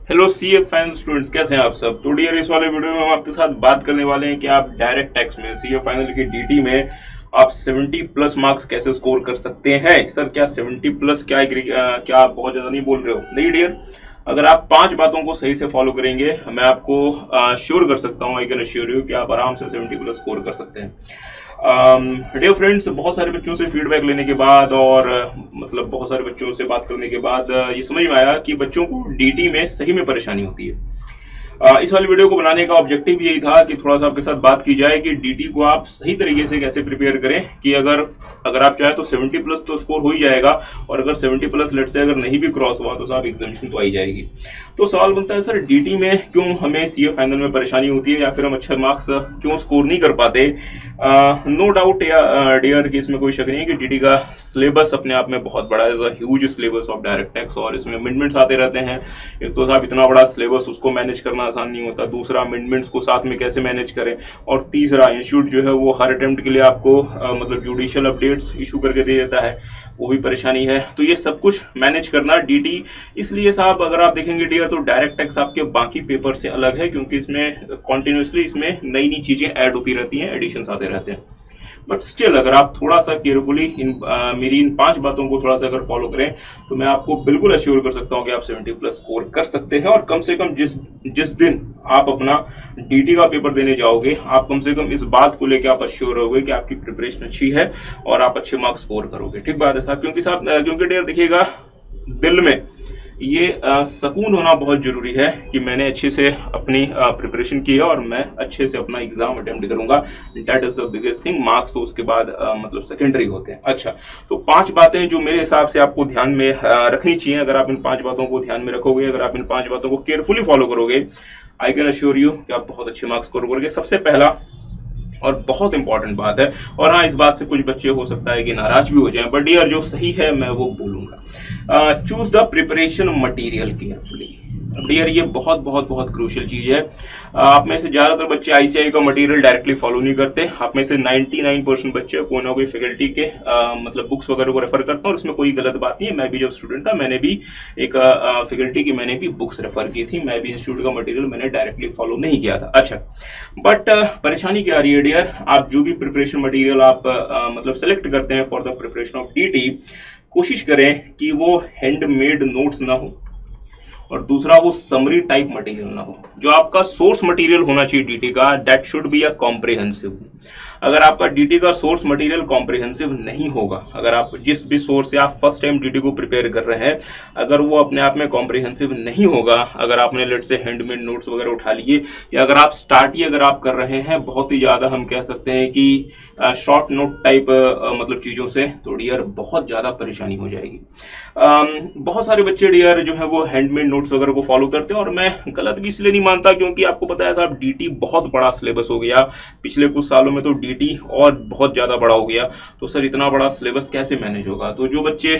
Hello CA final students, कैसे हैं आप सब। तो डियर, इस वाले वीडियो में हम आपके साथ बात करने वाले हैं कि आप डायरेक्ट टैक्स में सीए फाइनल की डीटी में आप 70 प्लस मार्क्स कैसे स्कोर कर सकते हैं। सर क्या 70 प्लस, क्या आप बहुत ज़्यादा नहीं बोल रहे हो? नहीं डियर, अगर आप 5 बातों को सही से फॉलो करेंगे, मैं आपको श्योर कर सकता हूँ, आई कैन अश्योर यू कि आप आराम से 70 प्लस स्कोर कर सकते हैं। डियर फ्रेंड्स, बहुत सारे बच्चों से फीडबैक लेने के बाद और मतलब बहुत सारे बच्चों से बात करने के बाद ये समझ में आया कि बच्चों को डीटी में सही में परेशानी होती है। इस वाली वीडियो को बनाने का ऑब्जेक्टिव यही था कि थोड़ा सा आपके साथ बात की जाए कि डीटी को आप सही तरीके से कैसे प्रिपेयर करें कि अगर अगर आप चाहें तो 70 प्लस तो स्कोर हो ही जाएगा, और अगर 70 प्लस लेट से अगर नहीं भी क्रॉस हुआ तो साहब एग्जामिशन तो आई जाएगी। तो सवाल बनता है, सर डीटी में क्यों हमें सीए फाइनल में परेशानी होती है, या फिर हम अच्छे मार्क्स क्यों स्कोर नहीं कर पाते। नो डाउट डियर कि इसमें कोई शक नहीं है कि डीटी का सिलेबस अपने आप में बहुत बड़ा है, huge syllabus of direct tax, और इसमें अमेंडमेंट्स आते रहते हैं। एक तो साहब इतना बड़ा सिलेबस, उसको मैनेज करना आसान नहीं होता, दूसरा अमेंडमेंट्स को साथ में कैसे मैनेज करें, और तीसरा इंस्टीट्यूट जो है वो हर अटेम्प्ट के लिए आपको मतलब जुडिशियल अपडेट्स इशू करके दे देता है, वो भी परेशानी है। तो ये सब कुछ मैनेज करना डीटी, इसलिए साहब अगर आप देखेंगे डियर तो डायरेक्ट टैक्स आपके बाकी पेपर से अलग है, क्योंकि इसमें कॉन्टिन्यूसली इसमें नई नई चीजें ऐड होती रहती हैं, एडिशंस आते रहते हैं। बट स्टिल अगर आप थोड़ा सा केयरफुली मेरी इन 5 बातों को थोड़ा सा अगर फॉलो करें तो मैं आपको बिल्कुल अश्योर कर सकता हूं कि आप 70 प्लस स्कोर कर सकते हैं। और कम से कम जिस दिन आप अपना डीटी का पेपर देने जाओगे, आप कम से कम इस बात को लेकर आप अश्योर रहोगे कि आपकी प्रिपरेशन अच्छी है और आप अच्छे मार्क्स स्कोर करोगे। ठीक बात है साहब, क्योंकि डियर देखिएगा, दिल में ये सुकून होना बहुत जरूरी है कि मैंने अच्छे से अपनी प्रिपरेशन की है और मैं अच्छे से अपना एग्जाम अटेम्प्ट करूंगा। That is the biggest thing. Marks तो उसके बाद मतलब सेकेंडरी होते हैं। अच्छा, तो 5 बातें जो मेरे हिसाब से आपको ध्यान में रखनी चाहिए। अगर आप इन 5 बातों को ध्यान में रखोगे, अगर आप इन 5 बातों को केयरफुली फॉलो करोगे, आई कैन अश्योर यू कि आप बहुत अच्छे मार्क्स स्कोर करोगे। सबसे पहला और बहुत इंपॉर्टेंट बात है, और हाँ, इस बात से कुछ बच्चे हो सकता है कि नाराज भी हो जाएं, बट यार जो सही है मैं वो बोलूंगा। Choose the preparation material carefully. Dear ये बहुत बहुत बहुत क्रूशियल चीज है। आप में से ज्यादातर बच्चे आईसीआई का मटेरियल डायरेक्टली फॉलो नहीं करते। आप में से 99% बच्चे कोई ना कोई फैकल्टी के मतलब बुक्स वगैरह को रेफर करते हैं, और इसमें कोई गलत बात नहीं है। मैं भी जब स्टूडेंट था, मैंने भी एक फैकल्टी की मैंने भी बुक्स रेफर की थी। मैं भी इंस्टीट्यूट का मटेरियल मैंने डायरेक्टली फॉलो नहीं किया था। अच्छा, बट परेशानी क्या आ रही है डियर, आप जो भी प्रिपरेशन मटेरियल आप मतलब सेलेक्ट करते हैं for the preparation of DT, कोशिश करें कि वो हैंडमेड नोट्स ना हो, और दूसरा वो समरी टाइप मटेरियल ना हो। जो आपका सोर्स मटेरियल होना चाहिए डीटी का, that should be a comprehensive. अगर आपका डीटी का सोर्स मटेरियल कॉम्प्रिहेंसिव नहीं होगा, अगर आप जिस भी सोर्स से आप फर्स्ट टाइम डीटी को प्रिपेयर कर रहे हैं, अगर वो अपने आप में कॉम्प्रिहेंसिव नहीं होगा, अगर आपने लेट से हैंडमेड नोट्स वगैरह उठा लिए, या अगर आप स्टार्ट ही अगर आप कर रहे हैं बहुत ही ज्यादा, हम कह सकते हैं कि शॉर्ट नोट टाइप मतलब चीजों से, तो डियर बहुत ज्यादा परेशानी हो जाएगी। बहुत सारे बच्चे डियर जो है वो हैंडमेड नोट्स वगैरह को फॉलो करते हैं, और मैं गलत भी इसलिए नहीं मानता क्योंकि आपको पता है साहब डीटी बहुत बड़ा सिलेबस हो गया। पिछले कुछ सालों में तो डीटी और बहुत ज्यादा बड़ा हो गया, तो सर इतना बड़ा सिलेबस कैसे मैनेज होगा। तो जो बच्चे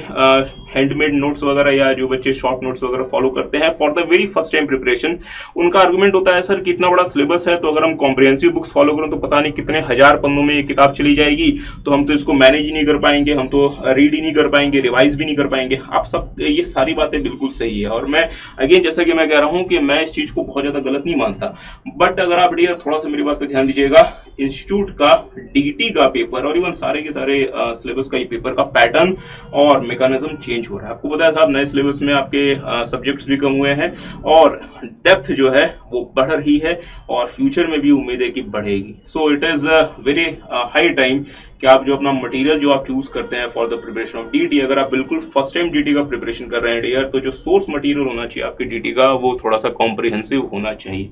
हैंडमेड नोट्स वगैरह या जो बच्चे शॉर्ट नोट्स वगैरह फॉलो करते हैं for the very first time preparation, उनका आर्गुमेंट होता है सर कि इतना बड़ा सिलेबस है, तो अगर हम कॉम्प्रिहेंसिव बुक्स फॉलो करें तो पता नहीं कितने हजार पन्नों में ये किताब चली जाएगी, तो हम तो इसको मैनेज ही नहीं कर पाएंगे, हम तो रीड ही नहीं कर पाएंगे, रिवाइज भी नहीं कर पाएंगे। आप सब ये सारी बातें बिल्कुल सही है, और मैं अगेन जैसा कि मैं कह रहा हूं कि मैं इस चीज को बहुत ज्यादा गलत नहीं मानता। बट अगर आप डियर थोड़ा सा मेरी बात पे ध्यान दीजिएगा, इंस्टीट्यूट का डीटी का पेपर और इवन सारे के सारे सिलेबस का पेपर का पैटर्न और मैकेनिज्म चेंज हो रहा है। आपको पता है साहब नए सिलेबस में आपके सब्जेक्ट्स भी कम हुए हैं, और डेप्थ जो है वो बढ़ रही है, और फ्यूचर में भी उम्मीद है कि बढ़ेगी। So it is very high time कि आप जो अपना मटेरियल जो आप चूज करते हैं for the preparation of DT, अगर आप बिल्कुल फर्स्ट टाइम डीटी का प्रिपरेशन कर रहे हैं डियर, तो जो सोर्स मटेरियल होना चाहिए आपके डीटी का वो थोड़ा सा कॉम्प्रिहेंसिव होना चाहिए।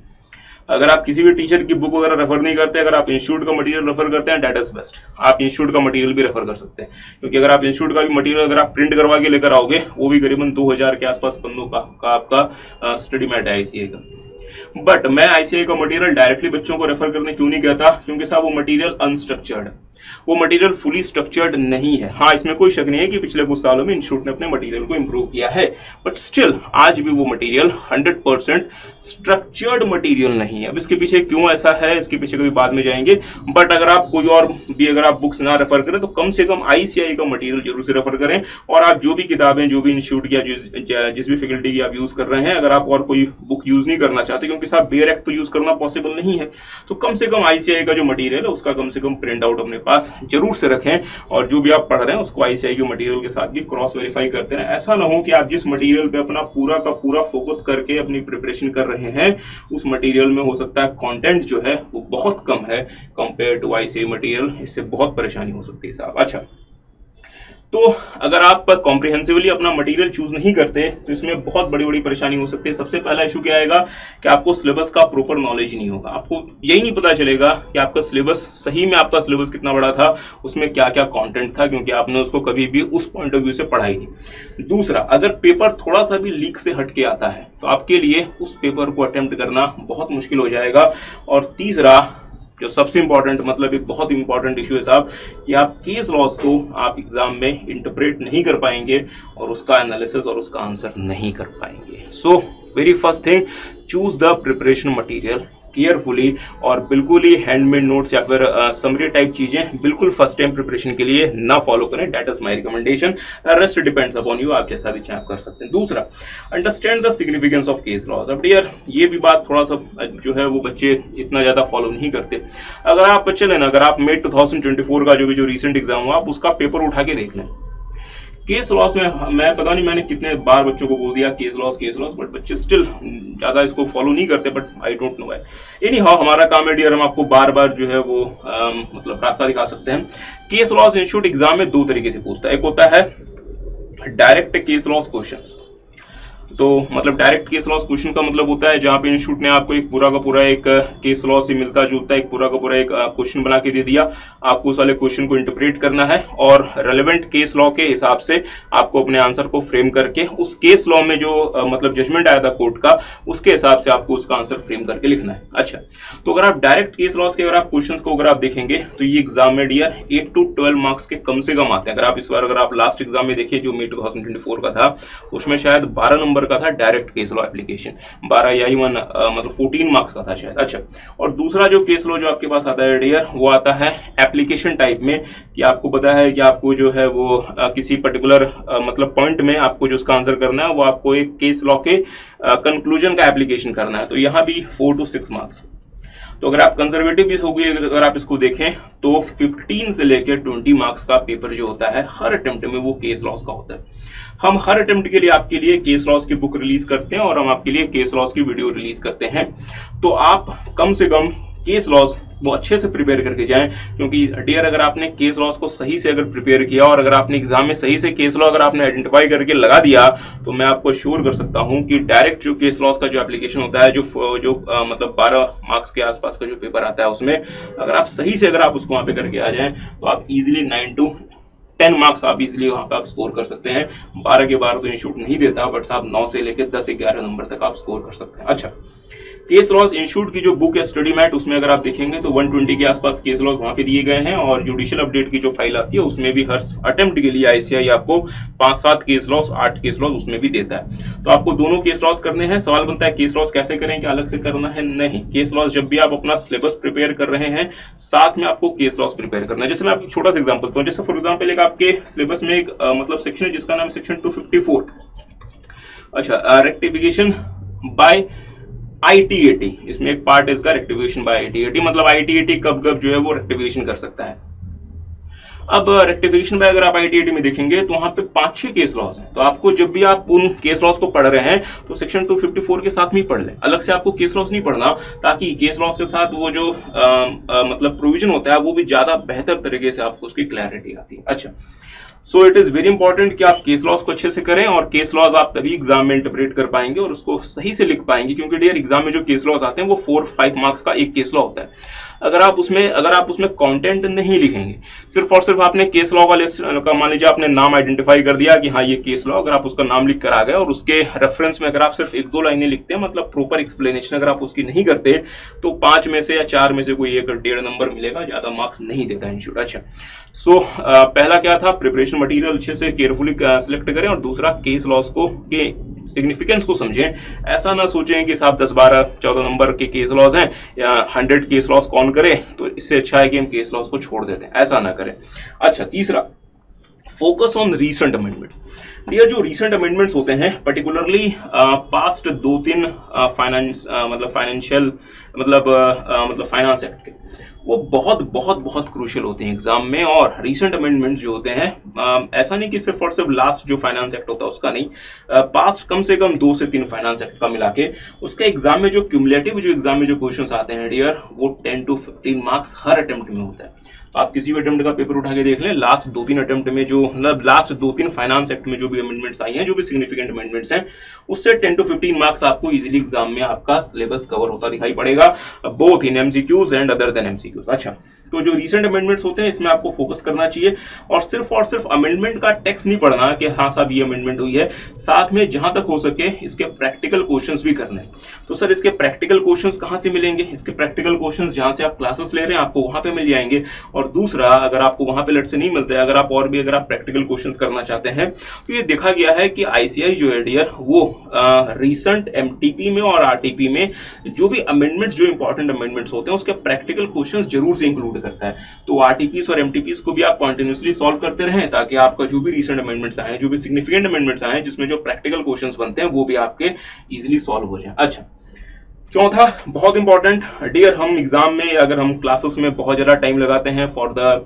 अगर आप किसी भी टीचर की बुक वगैरह रेफर नहीं करते, अगर आप इंस्टीट्यूट का मटेरियल रेफर करते हैं, दैट इज बेस्ट। आप इंस्टीट्यूट का मटेरियल भी रेफर कर सकते हैं, क्योंकि अगर आप इंस्टीट्यूट का भी मटेरियल अगर आप प्रिंट करवा के लेकर आओगे, वो भी करीबन 2000 के आसपास पन्नों का आपका स्टडी मैट है आईसीए का। बट मैं आईसीआई का मटेरियल डायरेक्टली बच्चों को रेफर करने क्यों नहीं कहता, क्योंकि साहब वो मटेरियल अनस्ट्रक्चर्ड है, वो मटेरियल फुली स्ट्रक्चर्ड नहीं है। हाँ, इसमें कोई शक नहीं है कि पिछले कुछ सालों में इंस्टीट्यूट ने अपने मटेरियल को इंप्रूव किया है, बट स्टिल आज भी वो मटेरियल 100% स्ट्रक्चर्ड मटेरियल नहीं है। अब इसके पीछे क्यों ऐसा है, इसके पीछे कभी बाद में जाएंगे, बट अगर आप कोई और भी अगर आप बुक्स ना रेफर करें तो कम से कम आईसीआई का मटेरियल जरूर से रेफर करें। और आप जो भी किताबें, जो भी इंस्टीट्यूट या जिस भी फैकल्टी की आप यूज कर रहे हैं, अगर आप और कोई बुक यूज नहीं करना चाहते, क्योंकि साहब बेयर एक्ट तो यूज करना पॉसिबल नहीं है, तो कम से कम आईसीआई का जो मटेरियल है उसका कम से कम प्रिंट आउट अपने पास जरूर से रखें। और जो भी आप पढ़ रहे हैं उसको आईसीआई के मटेरियल के साथ भी क्रॉस वेरीफाई करते हैं। ऐसा ना हो कि आप जिस मटेरियल पे अपना पूरा का पूरा फोकस करके अपनी प्रिपरेशन कर रहे हैं, उस मटेरियल में हो सकता है कंटेंट जो है वो बहुत कम है कंपेयर टू आईसीआई मटेरियल। इससे बहुत परेशानी हो सकती है साहब। अच्छा, तो अगर आप कॉम्प्रिहेंसिवली अपना मटेरियल चूज नहीं करते तो इसमें बहुत बड़ी बड़ी परेशानी हो सकती है। सबसे पहला इशू क्या आएगा कि आपको सिलेबस का प्रॉपर नॉलेज नहीं होगा, आपको यही नहीं पता चलेगा कि आपका सिलेबस सही में, आपका सिलेबस कितना बड़ा था, उसमें क्या क्या कंटेंट था, क्योंकि आपने उसको कभी भी उस पॉइंट ऑफ व्यू से पढ़ा ही नहीं। दूसरा, अगर पेपर थोड़ा सा भी लीक से हट के आता है तो आपके लिए उस पेपर को अटेम्प्ट करना बहुत मुश्किल हो जाएगा। और तीसरा, जो सबसे इंपॉर्टेंट, मतलब एक बहुत इंपॉर्टेंट इशू है साहब, कि आप केस लॉस को आप एग्जाम में इंटरप्रेट नहीं कर पाएंगे और उसका एनालिसिस और उसका आंसर नहीं कर पाएंगे। So very first thing, choose the preparation material carefully, और बिल्कुल ही हैंडमेड नोट्स या फिर समरी टाइप चीजें बिल्कुल फर्स्ट टाइम प्रिपरेशन के लिए ना फॉलो करें। That is my recommendation, rest depends upon you, आप जैसा भी चाहे आप कर सकते हैं। दूसरा, understand the significance of case laws. अब डियर, ये भी बात थोड़ा सा जो है वो बच्चे इतना ज्यादा फॉलो नहीं करते। अगर आप चले ना, अगर आप मेट 2024 का जो रिसेंट एग्जाम हुआ, आप उसका पेपर उठा के देख लें। केस लॉस में मैं पता नहीं मैंने कितने बार बच्चों को बोल दिया केस लॉस, बट बच्चे स्टिल ज्यादा इसको फॉलो नहीं करते, but I don't know why. Any how, हमारा काम है डियर, हम आपको बार बार जो है वो मतलब रास्ता दिखा सकते हैं। केस लॉस इंस्टीट्यूट एग्जाम में दो तरीके से पूछता है। एक होता है डायरेक्ट केस लॉस क्वेश्चंस। तो मतलब डायरेक्ट केस लॉस क्वेश्चन का मतलब होता है जहां पे इंस्टीट्यूट ने आपको एक पूरा का पूरा एक केस लॉ से मिलता जुलता एक पूरा का पूरा एक क्वेश्चन बना के दे दिया, आपको उस वाले क्वेश्चन को इंटरप्रेट करना है और रेलेवेंट केस लॉ के हिसाब से आपको अपने आंसर को फ्रेम करके उस केस लॉ में जो मतलब जजमेंट आया था कोर्ट का, उसके हिसाब से आपको उसका आंसर फ्रेम करके लिखना है। अच्छा, तो अगर आप डायरेक्ट केस लॉस के अगर आप क्वेश्चंस को अगर आप देखेंगे तो ये एग्जाम में डियर 8 to 12 मार्क्स के कम से कम आते हैं। अगर आप इस बार अगर आप लास्ट एग्जाम में देखिए जो मेट 2024 का था, उसमें शायद 12 नंबर का था डायरेक्ट केस लॉ एप्लीकेशन, 12 या इवन मतलब 14 मार्क्स का था शायद। अच्छा, और दूसरा जो केस लॉ जो आपके पास आता है डियर, वो आता है एप्लीकेशन टाइप में, कि आपको पता है कि आपको जो है वो किसी पर्टिकुलर मतलब पॉइंट में आपको जो उसका आंसर करना है वो आपको एक केस लॉ के कंक्लूजन का एप्लीकेशन करना है। तो यहाँ भी 4 to 6 मार्क्स। तो अगर आप कंजर्वेटिव भी होगी, अगर आप इसको देखें तो 15 से लेकर 20 मार्क्स का पेपर जो होता है हर अटेम्प्ट में वो केस लॉस का होता है। हम हर अटेम्प्ट के लिए आपके लिए केस लॉस की बुक रिलीज करते हैं और हम आपके लिए केस लॉस की वीडियो रिलीज करते हैं। तो आप कम से कम केस लॉस वो अच्छे से प्रिपेयर करके जाएं, क्योंकि डियर अगर आपने केस लॉस को सही से अगर प्रिपेयर किया और अगर आपने एग्जाम में सही से केस लॉ अगर आपने आइडेंटिफाई करके लगा दिया, तो मैं आपको श्योर कर सकता हूं कि डायरेक्ट जो केस लॉस का जो एप्लीकेशन होता है, जो मतलब 12 मार्क्स के आसपास का जो पेपर आता है, उसमें अगर आप सही से अगर आप उसको वहां पे करके आ जाएं तो आप इजिली 9 to 10 मार्क्स आप इजिली वहां पे आप स्कोर कर सकते हैं। 12 के 12 तो इंस्टीट्यूट नहीं देता, बट साहब 9 से लेकर 10-11 नंबर तक आप स्कोर कर सकते हैं। अच्छा, केस लॉस इंस्टीट्यूट की जो बुक है स्टडी मैट, उसमें अगर आप देखेंगे तो 120 के आसपास केस लॉस वहां पे दिए गए हैं, और जुडिशियल अपडेट की जो फाइल आती है उसमें भी हर अटेम्प्ट के लिए आईसीआई आपको 5-7 केस लॉस, 8 केस लॉस उसमें भी देता है। तो आपको दोनों केस लॉस करने हैं। सवाल बनता है केस लॉस कैसे करें, क्या अलग से करना है? नहीं, केस लॉस जब भी आप अपना सिलेबस प्रिपेयर कर रहे हैं साथ में आपको केस लॉस प्रिपेयर करना है। जैसे मैं आपको छोटा सा एग्जाम्पल दूं, जैसे फॉर एग्जाम्पल एक आपके सिलेबस में एक मतलब सेक्शन है जिसका नाम है सेक्शन 254। अच्छा, रेक्टिफिकेशन बाय ITAT, इसमें एक पार्ट है इसका रेक्टिफिकेशन बाय ITAT, मतलब ITAT कब कब जो है वो रेक्टिफिकेशन कर सकता है। अब रेक्टिफिकेशन बाय अगर आप ITAT में देखेंगे तो वहां पे 5-6 केस लॉस हैं। तो आपको जब भी आप उन केस लॉस को पढ़ रहे हैं तो सेक्शन 254 के साथ में पढ़ लें, अलग से आपको केस लॉस नहीं पढ़ना, ताकि केस लॉस के साथ वो जो मतलब प्रोविजन होता है वो भी ज्यादा बेहतर तरीके से आपको उसकी क्लैरिटी आती है। अच्छा, so it is very important कि आप केस लॉस को अच्छे से करें, और केस लॉस आप तभी एग्जाम में इंटरप्रेट कर पाएंगे और उसको सही से लिख पाएंगे, क्योंकि डियर एग्जाम में जो केस लॉस आते हैं वो 4-5 मार्क्स का एक केस लॉ होता है। अगर आप उसमें कंटेंट नहीं लिखेंगे, सिर्फ और सिर्फ आपने केस लॉ का मान लीजिए आपने नाम आइडेंटिफाई कर दिया कि हाँ ये केस लॉ, अगर आप उसका नाम लिख कर आ गए और उसके रेफरेंस में अगर आप सिर्फ 1-2 लाइनें लिखते हैं, मतलब प्रॉपर एक्सप्लेनेशन अगर आप उसकी नहीं करते, तो 5 में से या 4 में से कोई 1-1.5 नंबर मिलेगा, ज्यादा मार्क्स नहीं देता इंस्टीट्यूट। अच्छा, सो पहला क्या था, प्रिपरेशन मटेरियल अच्छे से केयरफुली सिलेक्ट करें, और दूसरा केस लॉस को के सिग्निफिकेंस को समझें। ऐसा ना सोचें कि साहब 10, 12, 14 नंबर के केस लॉस हैं या 100 केस लॉस कौन करे, तो इससे अच्छा है कि हम केस लॉस को छोड़ देते हैं, ऐसा ना करें। अच्छा, तीसरा, focus on recent amendments. Dear जो रीसेंट अमेंडमेंट्स होते हैं, particularly past 2-3 financial finance act के, वो बहुत बहुत बहुत क्रूशियल होते हैं एग्जाम में। और रीसेंट अमेंडमेंट्स जो होते हैं, ऐसा नहीं कि सिर्फ और सिर्फ लास्ट जो फाइनेंस एक्ट होता है उसका नहीं, पास्ट कम से कम 2 से 3 फाइनेंस एक्ट का मिला के उसके एग्जाम में जो क्यूमुलेटिव जो एग्जाम में जो क्वेश्चंस आते हैं डियर, वो 10 to 15 मार्क्स हर अटेम्प्ट में होता है। तो आप किसी भी अटेम्प्ट का पेपर उठा के देख लें, लास्ट 2-3 अटेम्प्ट में जो, मतलब लास्ट 2-3 फाइनेंस एक्ट में जो भी अमेंडमेंट्स आई हैं, जो भी सिग्निफिकेंट अमेंडमेंट्स हैं, उससे 10 to 15 मार्क्स आपको इजीली एग्जाम में आपका सिलेबस कवर होता दिखाई पड़ेगा, both in MCQs and other than MCQs. अच्छा, तो जो रीसेंट अमेंडमेंट्स होते हैं इसमें आपको फोकस करना चाहिए, और सिर्फ अमेंडमेंट का टेक्स्ट नहीं पढ़ना कि हाँ साहब ये अमेंडमेंट हुई है, साथ में जहां तक हो सके इसके प्रैक्टिकल क्वेश्चंस भी करने हैं। तो सर इसके प्रैक्टिकल क्वेश्चंस कहां से मिलेंगे? इसके प्रैक्टिकल क्वेश्चंस जहां से आप क्लासेस ले रहे हैं आपको वहां पे मिल जाएंगे, और दूसरा अगर आपको वहां पे लट से नहीं मिलते, अगर आप प्रैक्टिकल क्वेश्चंस करना चाहते हैं, तो ये देखा गया है कि आईसीआई जो है डियर, वो रिसेंट एमटीपी में और आरटीपी में जो भी अमेंडमेंट्स, जो इंपॉर्टेंट अमेंडमेंट्स होते हैं, उसके प्रैक्टिकल क्वेश्चंस जरूर से इंक्लूड करता है। तो आरटीपीस और एमटीपीस को भी आप कंटिन्यूअसली सॉल्व करते रहें, ताकि आपका जो भी रिसेंट अमेंडमेंट्स आए, जो भी सिग्निफिकेंट अमेंडमेंट्स आए, जिसमें जो प्रैक्टिकल क्वेश्चंस बनते हैं, वो भी आपके इजीली सॉल्व हो जाए। अच्छा, चौथा बहुत इंपॉर्टेंट डियर, हम एग्जाम में अगर हम क्लासेस में बहुत ज्यादा टाइम लगाते हैं फॉर द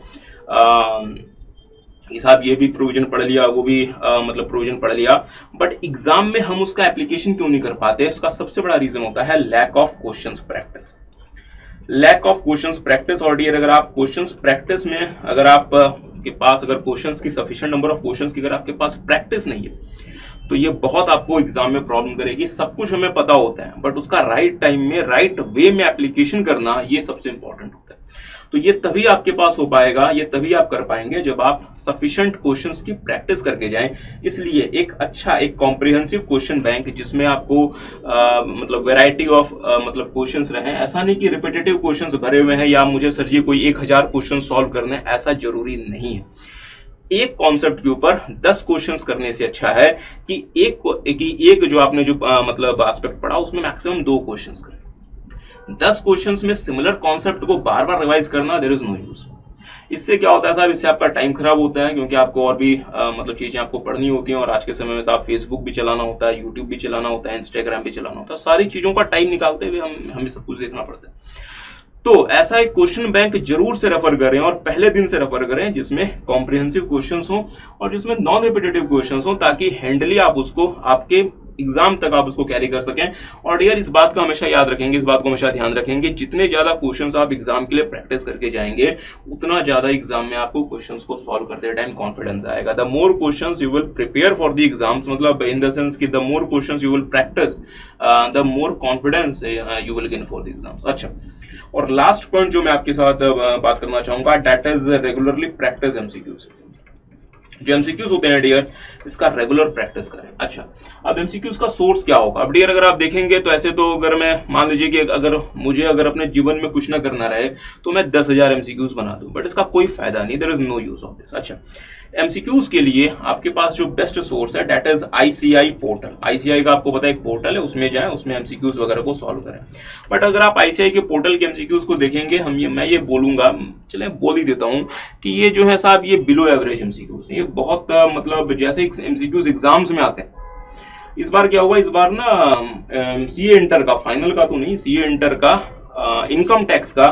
साहब ये भी प्रोविजन पढ़ लिया, वो भी प्रोविजन पढ़ लिया, बट एग्जाम में हम उसका एप्लीकेशन क्यों नहीं कर पाते? इसका सबसे बड़ा रीजन होता है lack of questions practice. Lack of questions practice. और डियर अगर आप क्वेश्चंस प्रैक्टिस में, अगर आप के पास अगर क्वेश्चंस की सफिशिएंट नंबर ऑफ क्वेश्चंस की अगर आपके पास प्रैक्टिस नहीं है, तो ये बहुत आपको एग्जाम में प्रॉब्लम करेगी। सब कुछ हमें पता होता है, बट उसका राइट टाइम में, राइट वे में एप्लीकेशन करना, ये सबसे इंपॉर्टेंट होता है। तो ये तभी आपके पास हो पाएगा, ये तभी आप कर पाएंगे जब आप सफिशिएंट क्वेश्चंस की प्रैक्टिस करके जाएं। इसलिए एक अच्छा, एक कॉम्प्रिहेंसिव क्वेश्चन बैंक जिसमें आपको वैरायटी ऑफ क्वेश्चंस रहे। ऐसा नहीं कि रिपीटेटिव क्वेश्चंस भरे हुए हैं या मुझे सर जी कोई 1000 क्वेश्चन सॉल्व करने, ऐसा जरूरी नहीं है। एक कॉन्सेप्ट के ऊपर 10 क्वेश्चंस करने से अच्छा है कि एक जो आपने जो एस्पेक्ट पढ़ा उसमें मैक्सिमम 2 क्वेश्चंस करें। 10 क्वेश्चंस में सिमिलर कॉन्सेप्ट को बार बार रिवाइज करना, देयर इज नो यूज। इससे क्या होता है साहब, इससे आपका टाइम खराब होता है, क्योंकि आपको और भी चीजें आपको पढ़नी होती हैं, और आज के समय में साहब फेसबुक भी चलाना होता है, यूट्यूब भी चलाना होता है, इंस्टाग्राम भी चलाना होता है, सारी चीजों का टाइम निकालते हुए हमें सब कुछ देखना पड़ता है। तो ऐसा एक क्वेश्चन बैंक जरूर से रेफर करें, और पहले दिन से रेफर करें जिसमें कॉम्प्रिहेंसिव क्वेश्चंस हो और जिसमें नॉन रिपीटेटिव क्वेश्चंस हो, ताकि हैंडली आप उसको आपके एग्जाम तक आप उसको कैरी कर सकें। और डियर इस बात का हमेशा याद रखेंगे, इस बात को हमेशा ध्यान रखेंगे, जितने ज्यादा क्वेश्चंस आप एग्जाम के लिए प्रैक्टिस करके जाएंगे, उतना ज्यादा एग्जाम में आपको क्वेश्चंस को सॉल्व करते टाइम कॉन्फिडेंस आएगा। The more questions you will prepare for the exams, in the sense कि the more questions you will practice, the more confidence you will gain for the exams. अच्छा, और last point जो मैं आपके साथ बात करना चाहूंगा, that is regularly practice MCQs. जो एमसीक्यूज होते हैं डियर, इसका रेगुलर प्रैक्टिस करें। अच्छा, अब एमसीक्यूज का सोर्स क्या होगा? अब डियर अगर आप देखेंगे तो ऐसे तो अगर मैं मान लीजिए कि अगर अपने जीवन में कुछ ना करना रहे तो मैं 10,000 एमसीक्यूज बना दूं, बट इसका कोई फायदा नहीं, there is no use of this. अच्छा, एमसीक्यूज के लिए आपके पास जो बेस्ट सोर्स है that is ICI portal. ICI का आपको पता है एक पोर्टल है, उसमें जाएं, उसमें एमसीक्यूज वगैरह को सॉल्व करें। बट अगर आप आईसीआई के पोर्टल के एमसीक्यूज को देखेंगे, मैं ये बोलूंगा, चले बोल ही देता हूं कि ये जो है साहब, ये बिलो एवरेज एमसीक्यूज, ये बहुत जैसे एमसीक्यूज एग्जाम्स में आते हैं। इस बार क्या हुआ, इस बार ना सीए इंटर का, फाइनल का तो नहीं, सीए इंटर का इनकम टैक्स का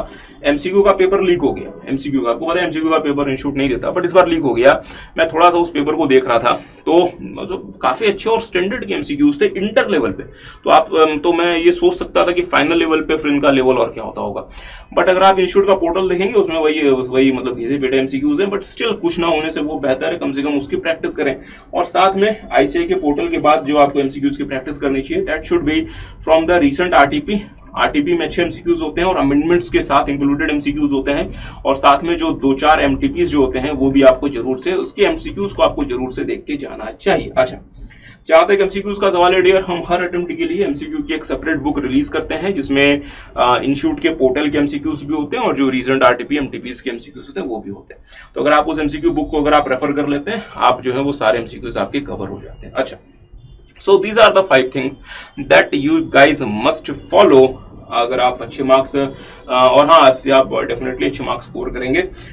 एमसीक्यू का पेपर लीक हो गया। एमसीक्यू का आपको पता है एमसीक्यू का पेपर इंस्टीट्यूट नहीं देता, बट इस बार लीक हो गया। मैं थोड़ा सा उस पेपर को देख रहा था, तो मतलब काफी अच्छे और स्टैंडर्ड के एमसीक्यूज थे इंटर लेवल पे। तो मैं ये सोच सकता था कि फाइनल लेवल पे फिर इनका लेवल और क्या होता होगा। बट अगर आप इंस्टीट्यूट का पोर्टल देखेंगे उसमें वही मतलब घिसे पेटे एमसीक्यूज हैं, बट स्टिल कुछ ना होने से वो बेहतर है, कम से कम उसकी प्रैक्टिस करें। और साथ में आईसीआई के पोर्टल के बाद जो आपको एमसीक्यूज की प्रैक्टिस करनी चाहिए, that should be from the recent RTP में अच्छे एमसीक्यूज होते हैं और अमेंडमेंट्स के साथ इंक्लूडेड एमसीक्यूज होते हैं। और साथ में जो 2-4 एमटीपीज जो होते हैं वो भी आपको जरूर से उसके एमसीक्यूज को आपको जरूर से देख के जाना चाहिए। अच्छा, जहां तक एमसीक्यूज का सवाल है डियर, हम हर अटेम्प्ट के लिए एमसीक्यू की एक सेपरेट बुक रिलीज करते हैं जिसमें इंस्टीट्यूट के पोर्टल के एमसीक्यूज भी होते हैं और जो रीसेंट आरटीपी एमटीपीज के एमसीक्यूज होते हैं वो भी होते हैं। तो अगर आप उस एमसीक्यू बुक को अगर आप रेफर कर लेते हैं, आप जो है वो सारे एमसीक्यूज आपके कवर हो जाते हैं। अच्छा, so these are the 5 things that you guys must follow अगर आप अच्छे मार्क्स और हाँ, इससे आप डेफिनेटली अच्छे मार्क्स स्कोर करेंगे।